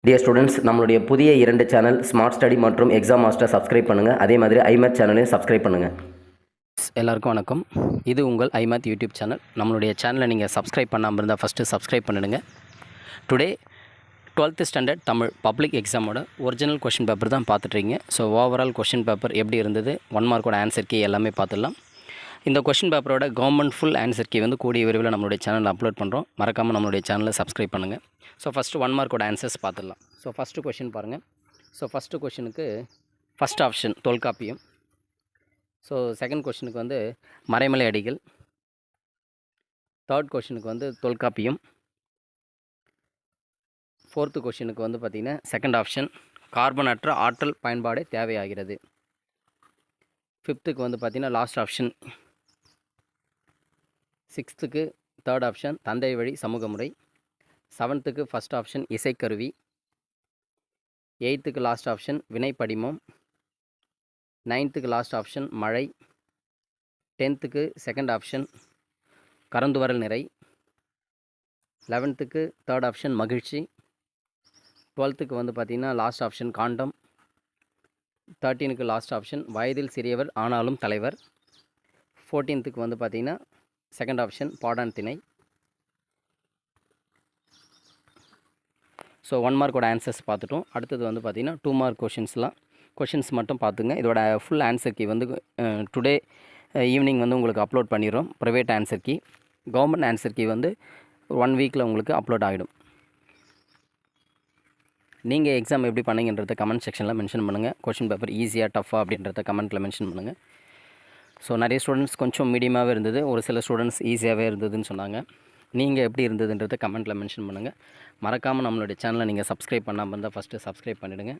Dear students, நம்மளுடைய புதிய 2 channel smart study மற்றும் எக்ஸாம் மாஸ்டர் சப்ஸ்கிரைப் பண்ணுங்கள். அதே மாதிரி ஐமேத் சேனலையும் சப்ஸ்கிரைப் பண்ணுங்கள். எல்லாருக்கும் வணக்கம். இது உங்கள் ஐமேத் யூடியூப் சேனல். நம்மளுடைய சேனலை நீங்கள் சப்ஸ்கிரைப் பண்ணாமல் இருந்தால் ஃபஸ்ட்டு சப்ஸ்கிரைப் பண்ணிடுங்க. Today 12th standard Tamil public எக்ஸாமோட ஒரிஜினல் கொஷின் பேப்பர் தான் பார்த்துட்ருக்கீங்க. ஸோ ஓவரால் கொஷின் பேப்பர் எப்படி இருந்தது, 1 மார்க்கோட ஆன்சர் கீ எல்லாமே பார்த்துடலாம். இந்த கொஷின் பேப்பரோட கவர்மெண்ட் ஃபுல் ஆன்சர் கீ கூடிய விரைவில் நம்மளுடைய சேனலில் அப்லோட் பண்ணுறோம். மறக்காமல் நம்மளுடைய சேனலை சப்ஸ்கிரைப் பண்ணுங்கள். ஸோ ஃபஸ்ட்டு 1 மார்க்கோட ஆன்சர்ஸ் பார்த்துடலாம். ஸோ ஃபஸ்ட்டு கொஷின் பாருங்கள். ஸோ ஃபஸ்ட்டு கொஷினுக்கு first option Tolkappiyam. So second கொஷினுக்கு மறைமலை அடிகள். தேர்ட் கொஷினுக்கு தொல்காப்பியம். ஃபோர்த்து கொஷினுக்கு பார்த்திங்கன்னா செகண்ட் ஆப்ஷன் கார்பனற்ற ஆற்றல் பயன்பாடு தேவையாகிறது. ஃபிஃப்த்துக்கு பார்த்திங்கன்னா லாஸ்ட் ஆப்ஷன். சிக்ஸ்த்துக்கு தேர்ட் ஆப்ஷன் தந்தை வழி சமூக முறை. செவன்த்துக்கு ஃபஸ்ட் ஆப்ஷன் இசைக்கருவி. எயித்துக்கு லாஸ்ட் ஆப்ஷன் வினைப்படிமம். நைன்த்துக்கு லாஸ்ட் ஆப்ஷன் மழை. 10த்துக்கு செகண்ட் ஆப்ஷன் கறந்துவரல் நிறை. 11த்துக்கு தேர்ட் ஆப்ஷன் மகிழ்ச்சி. 12த்துக்கு பார்த்திங்கன்னா லாஸ்ட் ஆப்ஷன் காண்டம். 13க்கு லாஸ்ட் ஆப்ஷன் வயதில் சிறியவர் ஆனாலும் தலைவர். 14த்துக்கு பார்த்திங்கன்னா செகண்ட் ஆப்ஷன் பாடான் திணை. ஸோ 1 மார்க்கோட ஆன்சர்ஸ் பார்த்துட்டோம். அடுத்தது பார்த்திங்கன்னா 2 மார்க் கொஷின்ஸ் மட்டும் பார்த்துங்க. இதோட full answer key today evening உங்களுக்கு அப்லோட் பண்ணிடுறோம். Private answer key. Government answer key 1 வீக்கில் உங்களுக்கு அப்லோட் ஆகிடும். நீங்கள் எக்ஸாம் எப்படி பண்ணீங்கன்றத கமெண்ட் செக்ஷனில் மென்ஷன் பண்ணுங்கள். கொஷின் பேப்பர் ஈஸியாக டஃப்பாக அப்படின்றத கமெண்ட்டில் மென்ஷன் பண்ணுங்கள். ஸோ நிறைய ஸ்டூடெண்ட்ஸ் கொஞ்சம் மீடியமாகவே இருந்தது, ஒரு சில ஸ்டூடெண்ட்ஸ் ஈஸியாகவே இருந்ததுன்னு சொன்னாங்க. நீங்கள் எப்படி இருந்ததுன்றதை கமெண்ட்டில் மென்ஷன் பண்ணுங்கள். மறக்காமல் நம்மளுடைய சேனலை நீங்கள் சப்ஸ்கிரைப் பண்ணாமல் இருந்தால் ஃபஸ்ட்டு சப்ஸ்கிரைப் பண்ணிவிடுங்க.